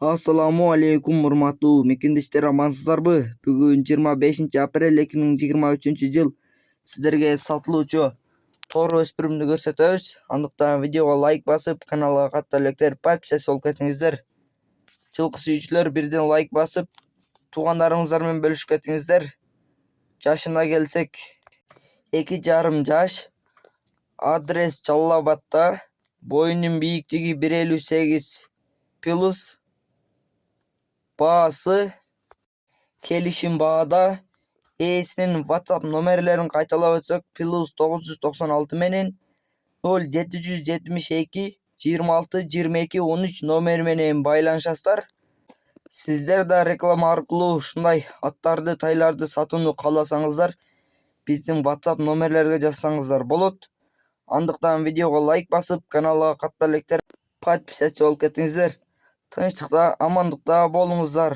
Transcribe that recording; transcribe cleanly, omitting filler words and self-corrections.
Assalamu alaikum урматтуу мекендештер, амансыздарбы? Бүгүн 25 апрель 2023 жыл. Сиздерге сатылуучу тоор өспүрүмдү көрсөтөбүз. Андыктан видеого лайк басып, каналга катта электер подписчик болуп кетиңиздер. Жылкы сүйүүчүлөр бирден лайк басып, туугандарыңыздар менен бөлүшүп кетиңиздер. Жашына келсек, 2,5 жаш. Адрес Жалал Абадта. Боюнун бийиктиги 1,58+. Baası kelişim baada. Ээсинин WhatsApp номерлерин кайталап өтсөк, +996 менен 0772 26 22 13 номери менен байланышасыздар. Сиздер да реклама аркылуу ушундай аттарды, тайларды сатууну кааласаңыздар, биздин WhatsApp номерлерге жазсаңыздар болот. Андыктан видеого лайк басып, каналга катта электер подписчик болуп кетиңиздер. Тынчтыкта, амандыкта болуңуздар.